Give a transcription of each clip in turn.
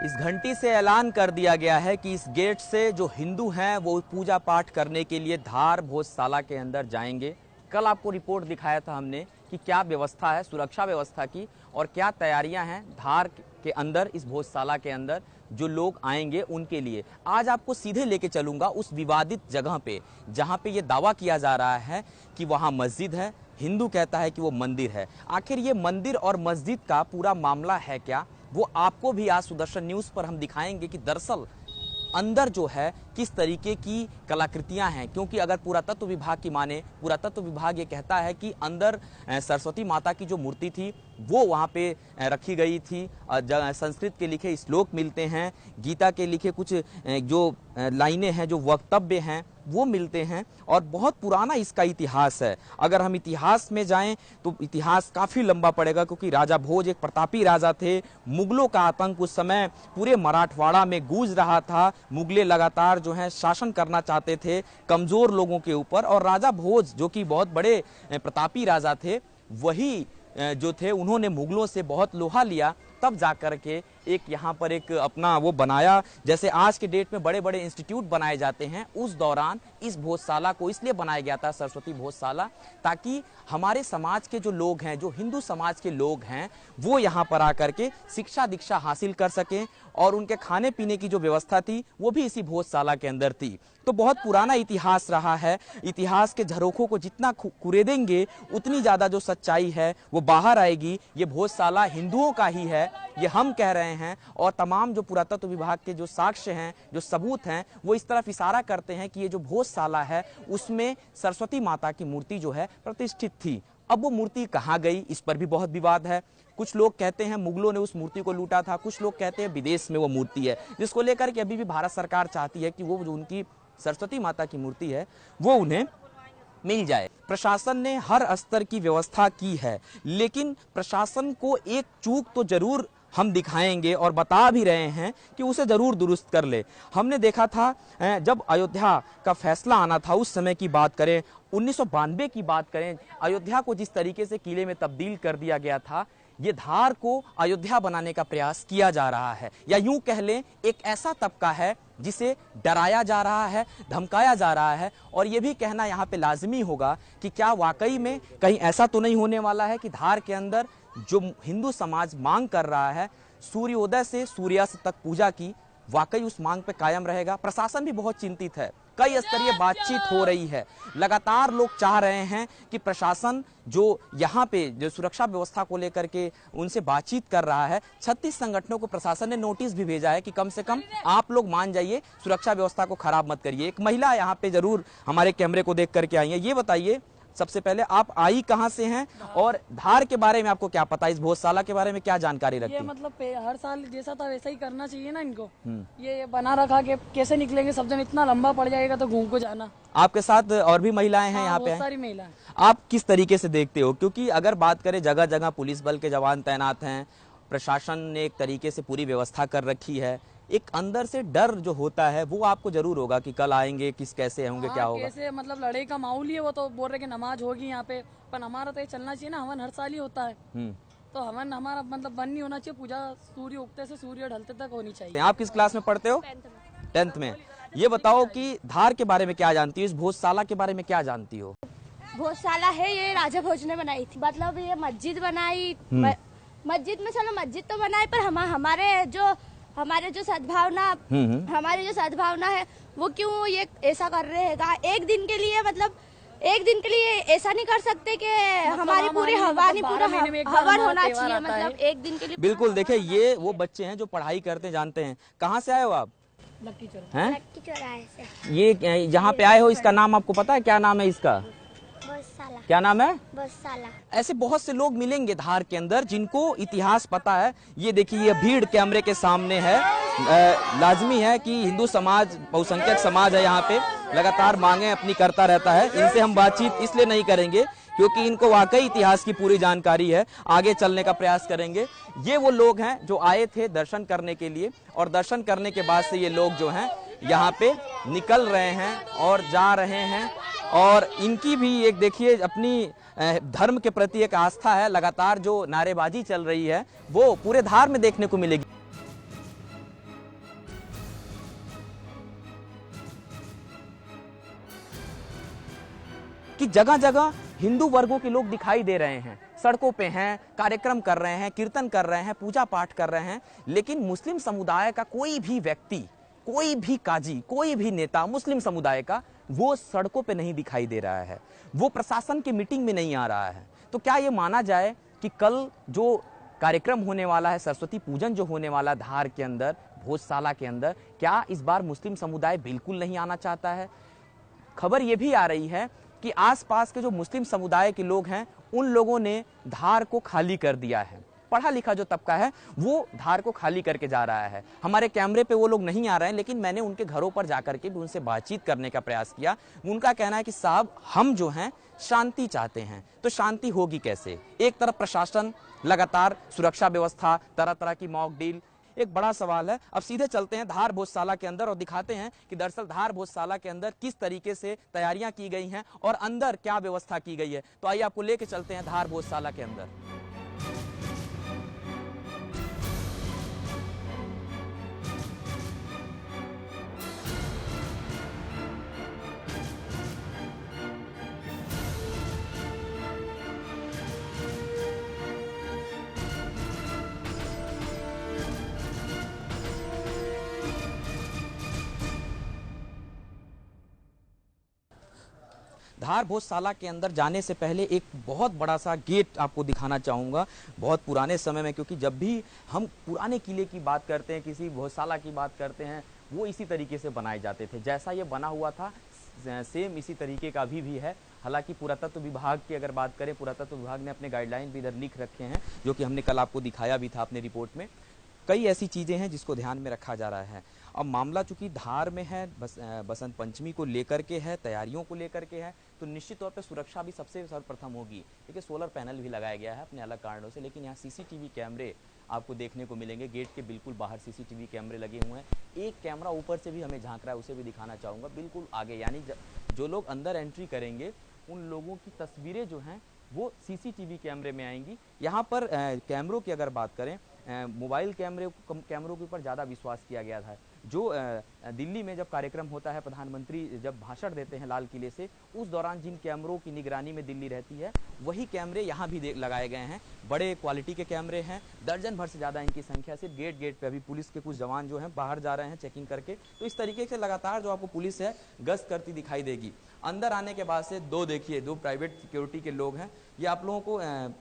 इस घंटी से ऐलान कर दिया गया है कि इस गेट से जो हिंदू हैं वो पूजा पाठ करने के लिए धार भोजशाला के अंदर जाएंगे। कल आपको रिपोर्ट दिखाया था हमने कि क्या व्यवस्था है सुरक्षा व्यवस्था की और क्या तैयारियां हैं धार के अंदर, इस भोजशाला के अंदर जो लोग आएंगे उनके लिए। आज आपको सीधे लेके चलूंगा उस विवादित जगह पे जहां पे ये दावा किया जा रहा है कि वहां मस्जिद है, हिंदू कहता है कि वो मंदिर है। आखिर ये मंदिर और मस्जिद का पूरा मामला है क्या, वो आपको भी आज सुदर्शन न्यूज़ पर हम दिखाएंगे कि दरअसल अंदर जो है किस तरीके की कलाकृतियां हैं। क्योंकि अगर पुरातत्व विभाग की माने, पुरातत्व विभाग ये कहता है कि अंदर सरस्वती माता की जो मूर्ति थी वो वहाँ पे रखी गई थी। संस्कृत के लिखे श्लोक मिलते हैं, गीता के लिखे कुछ जो लाइनें हैं, जो वक्तव्य हैं वो मिलते हैं और बहुत पुराना इसका इतिहास है। अगर हम इतिहास में जाएं तो इतिहास काफ़ी लंबा पड़ेगा, क्योंकि राजा भोज एक प्रतापी राजा थे। मुगलों का आतंक उस समय पूरे मराठवाड़ा में गूंज रहा था। मुगले लगातार जो है शासन करना चाहते थे कमज़ोर लोगों के ऊपर, और राजा भोज जो कि बहुत बड़े प्रतापी राजा थे, वही जो थे उन्होंने मुगलों से बहुत लोहा लिया, तब जाकर के एक यहाँ पर एक अपना वो बनाया। जैसे आज के डेट में बड़े बड़े इंस्टीट्यूट बनाए जाते हैं, उस दौरान इस भोजशाला को इसलिए बनाया गया था, सरस्वती भोजशाला, ताकि हमारे समाज के जो लोग हैं, जो हिंदू समाज के लोग हैं, वो यहाँ पर आकर के शिक्षा दीक्षा हासिल कर सकें। और उनके खाने पीने की जो व्यवस्था थी वो भी इसी भोजशाला के अंदर थी। तो बहुत पुराना इतिहास रहा है। इतिहास के झरोखों को जितना कुरेदेंगे उतनी ज़्यादा जो सच्चाई है वो बाहर आएगी। ये भोजशाला हिंदुओं का ही है, ये हम कह रहे हैं, और तमाम जो पुरातत्व विभाग के जो साक्ष्य हैं, जो सबूत हैं, वो इस तरफ इशारा करते हैं कि ये जो भोजशाला है उसमें सरस्वती माता की मूर्ति जो है प्रतिष्ठित थी। अब वो मूर्ति कहाँ गई, इस पर भी बहुत विवाद है। कुछ लोग कहते हैं मुगलों ने उस मूर्ति को लूटा था, कुछ लोग कहते हैं विदेश में वो मूर्ति है, जिसको लेकर के अभी भी भारत सरकार चाहती है कि वो जो उनकी सरस्वती माता की मूर्ति है वो उन्हें मिल जाए। प्रशासन ने हर स्तर की व्यवस्था की है, लेकिन प्रशासन को एक चूक तो जरूर हम दिखाएंगे और बता भी रहे हैं कि उसे जरूर दुरुस्त कर ले। हमने देखा था जब अयोध्या का फैसला आना था, उस समय की बात करें, 1992 की बात करें, अयोध्या को जिस तरीके से किले में तब्दील कर दिया गया था, ये धार को अयोध्या बनाने का प्रयास किया जा रहा है। या यूं कह लें एक ऐसा तबका है जिसे डराया जा रहा है, धमकाया जा रहा है। और ये भी कहना यहाँ पे लाजमी होगा कि क्या वाकई में कहीं ऐसा तो नहीं होने वाला है कि धार के अंदर जो हिंदू समाज मांग कर रहा है सूर्योदय से सूर्यास्त तक पूजा की, वाकई उस मांग पे कायम रहेगा। प्रशासन भी बहुत चिंतित है, कई स्तरीय बातचीत हो रही है। लगातार लोग चाह रहे हैं कि प्रशासन जो यहाँ पे जो सुरक्षा व्यवस्था को लेकर के उनसे बातचीत कर रहा है, 36 संगठनों को प्रशासन ने नोटिस भी भेजा है कि कम से कम आप लोग मान जाइए, सुरक्षा व्यवस्था को खराब मत करिए। एक महिला यहाँ पे जरूर हमारे कैमरे को देख करके आई है। ये बताइए सबसे पहले आप आई कहाँ से हैं और धार के बारे में आपको क्या पता, इस भोजशाला के बारे में क्या जानकारी रखती है? ये मतलब हर साल जैसा था वैसा ही करना चाहिए ना इनको। ये बना रखा के कैसे निकलेंगे, सब जन इतना लंबा पड़ जाएगा तो घूम को जाना। आपके साथ और भी महिलाएं हैं यहाँ पे? बहुत सारी महिलाएं। आप किस तरीके से देखते हो, क्योंकि अगर बात करें जगह जगह पुलिस बल के जवान तैनात हैं, प्रशासन ने एक तरीके से पूरी व्यवस्था कर रखी है, एक अंदर से डर जो होता है वो आपको जरूर होगा कि कल आएंगे किस कैसे होंगे, क्या होगा? कैसे मतलब लड़ाई का माहौल ही है। वो तो बोल रहे कि नमाज होगी यहाँ पे, पर हमारा तो ये चलना चाहिए ना, हवन हर साल ही होता है। तो हवन हमारा मतलब बंद नहीं होना चाहिए, पूजा सूर्य उगते से सूर्य ढलते तक होनी चाहिए। आप किस क्लास में पढ़ते हो? 10th में। ये बताओ कि धार के बारे में क्या जानती हो, इस भोजशाला के बारे में क्या जानती हो? भोजशाला है ये राजा भोज ने बनाई थी, मतलब ये मस्जिद बनाई। मस्जिद में चलो मस्जिद तो बनाई, पर हमारे जो सद्भावना हमारी जो सद्भावना है वो क्यों ये ऐसा कर रहे हैं? एक दिन के लिए मतलब एक दिन के लिए ऐसा नहीं कर सकते कि हमारी पूरी हवा नहीं, पूरा हवन होना चाहिए, मतलब एक दिन के लिए। बिल्कुल, देखिए ये वो बच्चे हैं जो पढ़ाई करते जानते हैं। कहाँ से आए हो आप? लक्की चौराहे से। ये जहाँ पे आए हो इसका नाम आपको पता है, क्या नाम है इसका? क्या नाम है? भोजशाला। ऐसे बहुत से लोग मिलेंगे धार के अंदर जिनको इतिहास पता है। ये देखिए ये भीड़ कैमरे के सामने है। लाजमी है कि हिंदू समाज बहुसंख्यक समाज है, यहाँ पे लगातार मांगे अपनी करता रहता है। इनसे हम बातचीत इसलिए नहीं करेंगे क्योंकि इनको वाकई इतिहास की पूरी जानकारी है, आगे चलने का प्रयास करेंगे। ये वो लोग हैं जो आए थे दर्शन करने के लिए, और दर्शन करने के बाद से ये लोग जो हैं यहाँ पे निकल रहे हैं और जा रहे हैं। और इनकी भी एक देखिए अपनी धर्म के प्रति एक आस्था है। लगातार जो नारेबाजी चल रही है वो पूरे धार में देखने को मिलेगी। कि जगह जगह हिंदू वर्गों के लोग दिखाई दे रहे हैं, सड़कों पे हैं, कार्यक्रम कर रहे हैं, कीर्तन कर रहे हैं, पूजा पाठ कर रहे हैं, लेकिन मुस्लिम समुदाय का कोई भी व्यक्ति, कोई भी काजी, कोई भी नेता मुस्लिम समुदाय का वो सड़कों पे नहीं दिखाई दे रहा है, वो प्रशासन की मीटिंग में नहीं आ रहा है। तो क्या ये माना जाए कि कल जो कार्यक्रम होने वाला है, सरस्वती पूजन जो होने वाला धार के अंदर, भोजशाला के अंदर, क्या इस बार मुस्लिम समुदाय बिल्कुल नहीं आना चाहता है? खबर यह भी आ रही है कि आसपास के जो मुस्लिम समुदाय के लोग हैं उन लोगों ने धार को खाली कर दिया है। पढ़ा लिखा जो तबका है वो धार को खाली करके जा रहा है। हमारे कैमरे पे वो लोग नहीं आ रहे हैं, लेकिन मैंने उनके घरों पर जाकर के भी उनसे बातचीत करने का प्रयास किया। उनका कहना है कि साहब हम जो हैं शांति चाहते हैं, तो शांति होगी कैसे? एक तरफ प्रशासन लगातार सुरक्षा व्यवस्था, तरह तरह की मॉक ड्रिल, एक बड़ा सवाल है। अब सीधे चलते हैं धार भोजशाला के अंदर और दिखाते हैं कि दरअसल धार भोजशाला के अंदर किस तरीके से तैयारियां की गई हैं और अंदर क्या व्यवस्था की गई है। तो आइए आपको लेके चलते हैं धार भोजशाला के अंदर। धार भोजशाला के अंदर जाने से पहले एक बहुत बड़ा सा गेट आपको दिखाना चाहूँगा। बहुत पुराने समय में, क्योंकि जब भी हम पुराने किले की बात करते हैं, किसी भोजशाला की बात करते हैं, वो इसी तरीके से बनाए जाते थे। जैसा ये बना हुआ था सेम इसी तरीके का अभी भी है। हालांकि पुरातत्व विभाग की अगर बात करें, पुरातत्व विभाग ने अपने गाइडलाइन भी इधर लिख रखे हैं, जो कि हमने कल आपको दिखाया भी था अपने रिपोर्ट में। कई ऐसी चीज़ें हैं जिसको ध्यान में रखा जा रहा है। अब मामला चूंकि धार में है, बसंत पंचमी को लेकर के है, तैयारियों को लेकर के है, तो निश्चित तौर पे सुरक्षा भी सबसे सर्वप्रथम होगी। देखिए सोलर पैनल भी लगाया गया है अपने अलग कारणों से, लेकिन यहाँ सीसीटीवी कैमरे आपको देखने को मिलेंगे। गेट के बिल्कुल बाहर सीसीटीवी कैमरे लगे हुए हैं। एक कैमरा ऊपर से भी हमें झांक रहा है, उसे भी दिखाना चाहूँगा बिल्कुल आगे। यानी जो लोग अंदर एंट्री करेंगे उन लोगों की तस्वीरें जो हैं वो सीसीटीवी कैमरे में आएंगी। यहाँ पर कैमरों की अगर बात करें, मोबाइल कैमरों के ऊपर ज़्यादा विश्वास किया गया था। जो दिल्ली में जब कार्यक्रम होता है, प्रधानमंत्री जब भाषण देते हैं लाल किले से, उस दौरान जिन कैमरों की निगरानी में दिल्ली रहती है, वही कैमरे यहाँ भी लगाए गए हैं। बड़े क्वालिटी के कैमरे हैं, दर्जन भर से ज़्यादा इनकी संख्या। सिर्फ गेट पे अभी पुलिस के कुछ जवान जो हैं बाहर जा रहे हैं चेकिंग करके। तो इस तरीके से लगातार जो आपको पुलिस है गश्त करती दिखाई देगी। अंदर आने के बाद से दो प्राइवेट सिक्योरिटी के लोग हैं, ये आप लोगों को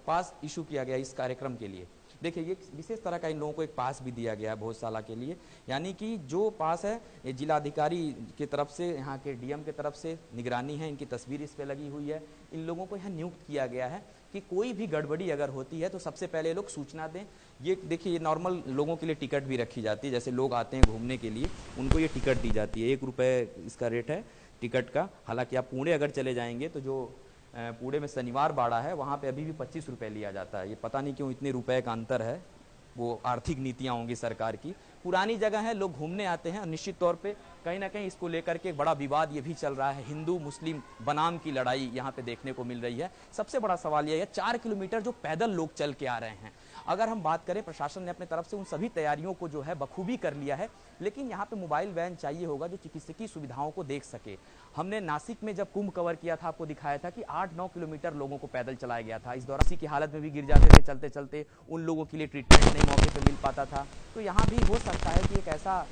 पास इशू किया गया इस कार्यक्रम के लिए। देखिए ये विशेष तरह का इन लोगों को एक पास भी दिया गया है भोजशाला के लिए। यानी कि जो पास है ये जिलाधिकारी की तरफ से, यहाँ के डीएम की तरफ से निगरानी है, इनकी तस्वीर इस पे लगी हुई है। इन लोगों को यहाँ नियुक्त किया गया है कि कोई भी गड़बड़ी अगर होती है तो सबसे पहले लोग सूचना दें। ये देखिए ये नॉर्मल लोगों के लिए टिकट भी रखी जाती है, जैसे लोग आते हैं घूमने के लिए उनको ये टिकट दी जाती है। 1 रुपये इसका रेट है टिकट का। हालांकि आप पुणे अगर चले जाएंगे तो जो पुणे में शनिवार बाड़ा है वहाँ पे अभी भी 25 रुपये लिया जाता है। ये पता नहीं क्यों इतने रुपए का अंतर है, वो आर्थिक नीतियाँ होंगी सरकार की। पुरानी जगह है, लोग घूमने आते हैं और निश्चित तौर पे कहीं ना कहीं इसको लेकर के एक बड़ा विवाद ये भी चल रहा है। हिंदू मुस्लिम बनाम की लड़ाई यहाँ पे देखने को मिल रही है। सबसे बड़ा सवाल ये है 4 किलोमीटर जो पैदल लोग चल के आ रहे हैं। अगर हम बात करें, प्रशासन ने अपने तरफ से उन सभी तैयारियों को जो है बखूबी कर लिया है, लेकिन यहाँ पे मोबाइल वैन चाहिए होगा जो चिकित्सकीय सुविधाओं को देख सके। हमने नासिक में जब कुंभ कवर किया था आपको दिखाया था कि 8-9 किलोमीटर लोगों को पैदल चलाया गया था। इस दौरान किसी की हालत में भी गिर जाते थे चलते चलते, उन लोगों के लिए ट्रीटमेंट नहीं मौके पर मिल पाता था। तो यहाँ भी हो सकता है कि एक ऐसा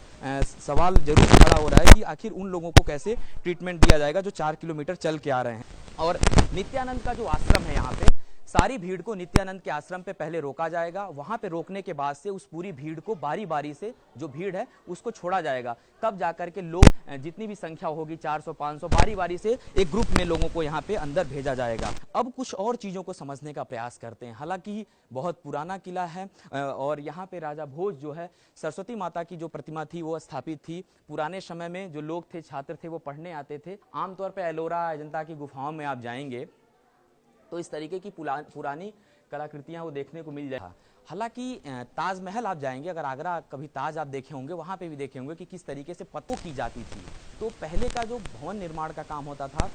सवाल जरूर खड़ा हो रहा है कि आखिर उन लोगों को कैसे ट्रीटमेंट दिया जाएगा जो 4 किलोमीटर चल के आ रहे हैं। और नित्यानंद का जो आश्रम है, यहाँ पे सारी भीड़ को नित्यानंद के आश्रम पे पहले रोका जाएगा। वहां पे रोकने के बाद से उस पूरी भीड़ को बारी बारी से, जो भीड़ है उसको छोड़ा जाएगा। तब जाकर के लोग, जितनी भी संख्या होगी 400-500, बारी बारी से एक ग्रुप में लोगों को यहाँ पे अंदर भेजा जाएगा। अब कुछ और चीज़ों को समझने का प्रयास करते हैं। हालांकि बहुत पुराना किला है और यहाँ पे राजा भोज जो है, सरस्वती माता की जो प्रतिमा थी वो स्थापित थी। पुराने समय में जो लोग थे, छात्र थे, वो पढ़ने आते थे। आमतौर पर एलोरा, अजंता की गुफाओं में आप जाएंगे तो इस तरीके की पुरानी कलाकृतियां वो देखने को मिल जाए। हालांकि ताजमहल आप जाएंगे, अगर आगरा कभी ताज आप देखे होंगे, वहां पे भी देखे होंगे कि किस तरीके से पत्तों की जाती थी। तो पहले का जो भवन निर्माण का काम होता था,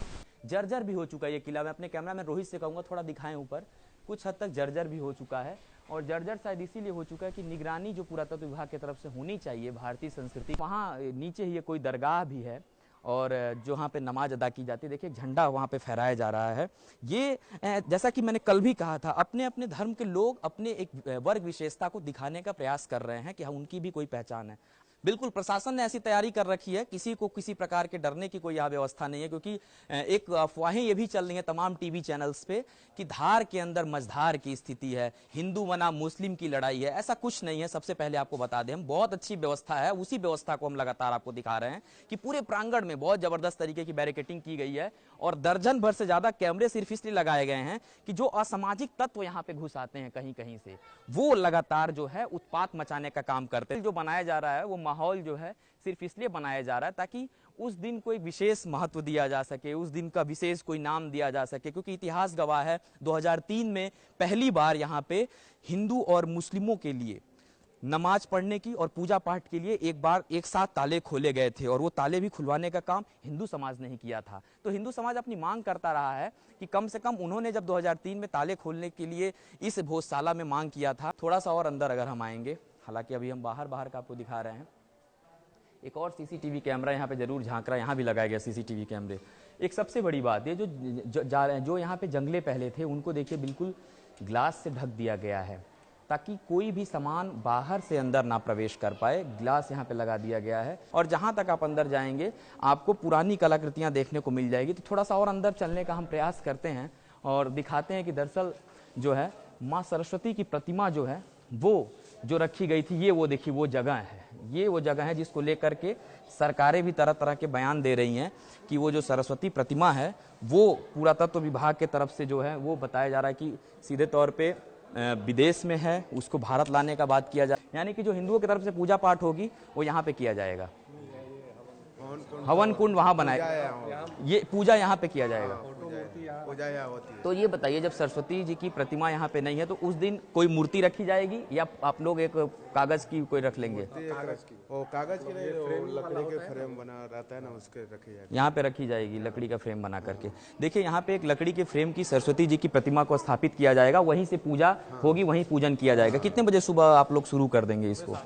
जर्जर भी हो चुका है ये किला। मैं अपने कैमरा मैन रोहित से कहूँगा थोड़ा दिखाएं ऊपर, कुछ हद तक जर्जर भी हो चुका है। और जर्जर शायद इसीलिए हो चुका है कि निगरानी जो पुरातत्व विभाग की तरफ से होनी चाहिए भारतीय संस्कृति, वहाँ नीचे ही कोई दरगाह भी है और जो वहाँ पे नमाज अदा की जाती है, देखिए झंडा वहाँ पे फहराया जा रहा है। ये जैसा कि मैंने कल भी कहा था, अपने अपने धर्म के लोग अपने एक वर्ग विशेषता को दिखाने का प्रयास कर रहे हैं कि उनकी भी कोई पहचान है। बिल्कुल प्रशासन ने ऐसी तैयारी कर रखी है, किसी को किसी प्रकार के डरने की कोई यहाँ व्यवस्था नहीं है, क्योंकि एक अफवाहें ये भी चल रही हैं तमाम टीवी चैनल्स पे कि धार के अंदर मझधार की स्थिति है, हिंदू बनाम मुस्लिम की लड़ाई है। ऐसा कुछ नहीं है। सबसे पहले आपको बता दें, हम बहुत अच्छी व्यवस्था है, उसी व्यवस्था को हम लगातार आपको दिखा रहे हैं कि पूरे प्रांगण में बहुत जबरदस्त तरीके की बैरिकेटिंग की गई है और दर्जन भर से ज्यादा कैमरे सिर्फ इसलिए लगाए गए हैं कि जो असामाजिक तत्व यहाँ पे घुस आते हैं कहीं कहीं से, वो लगातार जो है उत्पात मचाने का काम करते हैं। जो बनाया जा रहा है वो माहौल जो है सिर्फ इसलिए बनाया जा रहा है ताकि उस दिन कोई विशेष महत्व दिया जा सके, उस दिन का विशेष कोई नाम दिया जा सके, क्योंकि इतिहास गवाह है 2003 में पहली बार यहाँ पे हिंदू और मुस्लिमों के लिए नमाज पढ़ने की और पूजा पाठ के लिए एक साथ ताले खोले गए थे और वो ताले भी खुलवाने का काम हिंदू समाज ने ही किया था। तो हिंदू समाज अपनी मांग करता रहा है कि कम से कम उन्होंने जब 2003 में ताले खोलने के लिए इस भोजशाला में मांग किया था। थोड़ा सा और अंदर अगर हम आएंगे, हालांकि अभी हम बाहर का आपको दिखा रहे हैं, एक और सीसीटीवी कैमरा यहाँ पे जरूर झांक रहा है, यहाँ भी लगाया गया सीसीटीवी कैमरे। एक सबसे बड़ी बात है, जो यहाँ पे जंगले पहले थे उनको देखिए बिल्कुल ग्लास से ढक दिया गया है ताकि कोई भी सामान बाहर से अंदर ना प्रवेश कर पाए। ग्लास यहाँ पे लगा दिया गया है और जहाँ तक आप अंदर जाएंगे आपको पुरानी कलाकृतियाँ देखने को मिल जाएगी। तो थोड़ा सा और अंदर चलने का हम प्रयास करते हैं और दिखाते हैं कि दरअसल जो है माँ सरस्वती की प्रतिमा जो है वो जो रखी गई थी, ये वो देखिए वो जगह है, ये वो जगह है जिसको लेकर के सरकारें भी तरह तरह के बयान दे रही हैं कि वो जो सरस्वती प्रतिमा है वो पुरातत्व विभाग के तरफ से जो है वो बताया जा रहा है कि सीधे तौर पे विदेश में है, उसको भारत लाने का बात किया जाए। यानी कि जो हिंदुओं की तरफ से पूजा पाठ होगी वो यहाँ पे किया जाएगा, हवन कुंड वहाँ बनाया, ये पूजा यहाँ पे किया जाएगा। तो ये बताइए, जब सरस्वती जी की प्रतिमा यहाँ पे नहीं है तो उस दिन कोई मूर्ति रखी जाएगी या आप लोग एक कागज की कोई रख लेंगे? कागज की नहीं, लकड़ी के फ्रेम बना रहता है ना, उसके रखी जाएगी। यहाँ पे रखी जाएगी लकड़ी का फ्रेम बना करके। देखिए यहाँ पे एक लकड़ी के फ्रेम की सरस्वती जी की प्रतिमा को स्थापित किया जाएगा, वहीं से पूजा होगी, वहीं पूजन किया जाएगा। कितने बजे सुबह आप लोग शुरू कर देंगे इसको?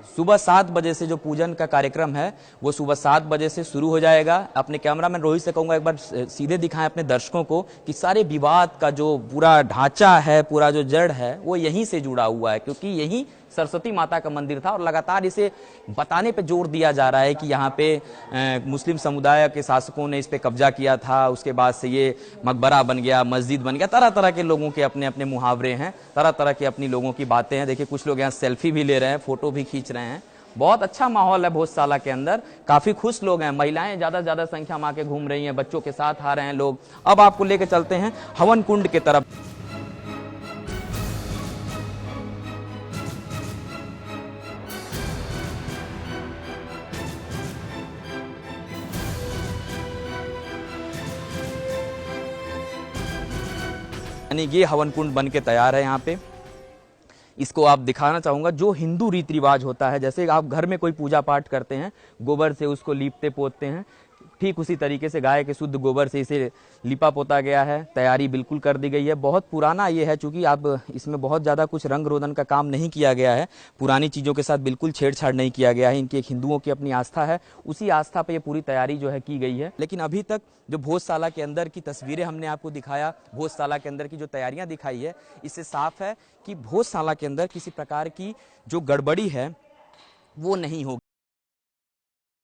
सुबह 7 बजे से जो पूजन का कार्यक्रम है वो सुबह 7 बजे से शुरू हो जाएगा। अपने कैमरामैन रोहित से कहूंगा एक बार सीधे दिखाएं अपने दर्शकों को कि सारे विवाद का जो पूरा ढांचा है, पूरा जो जड़ है वो यहीं से जुड़ा हुआ है, क्योंकि यहीं सरस्वती माता का मंदिर था और लगातार इसे बताने पे जोर दिया जा रहा है कि यहाँ पे मुस्लिम समुदाय के शासकों ने इस पे कब्जा किया था, उसके बाद से ये मकबरा बन गया, मस्जिद बन गया। तरह तरह के लोगों के अपने अपने मुहावरे हैं, तरह तरह की अपनी लोगों की बातें हैं। देखिए कुछ लोग यहाँ सेल्फी भी ले रहे हैं, फोटो भी खींच रहे हैं। बहुत अच्छा माहौल है भोजशाला के अंदर, काफी खुश लोग हैं, महिलाएं ज्यादा से ज्यादा संख्या में आके घूम रही हैं, बच्चों के साथ आ रहे हैं लोग। अब आपको लेके चलते हैं हवन कुंड की तरफ। यानी ये हवन कुंड बन के तैयार है यहाँ पे। इसको आप दिखाना चाहूंगा, जो हिंदू रीति रिवाज होता है, जैसे आप घर में कोई पूजा पाठ करते हैं, गोबर से उसको लीपते पोतते हैं, ठीक उसी तरीके से गाय के शुद्ध गोबर से इसे लिपा पोता गया है। तैयारी बिल्कुल कर दी गई है। बहुत पुराना ये है, चूंकि अब इसमें बहुत ज़्यादा कुछ रंग रोदन का काम नहीं किया गया है, पुरानी चीज़ों के साथ बिल्कुल छेड़छाड़ नहीं किया गया है। इनकी एक हिंदुओं की अपनी आस्था है, उसी आस्था पर ये पूरी तैयारी जो है की गई है। लेकिन अभी तक जो भोजशाला के अंदर की तस्वीरें हमने आपको दिखाया, भोजशाला के अंदर की जो तैयारियाँ दिखाई है, इससे साफ है कि भोजशाला के अंदर किसी प्रकार की जो गड़बड़ी है वो नहीं होगी।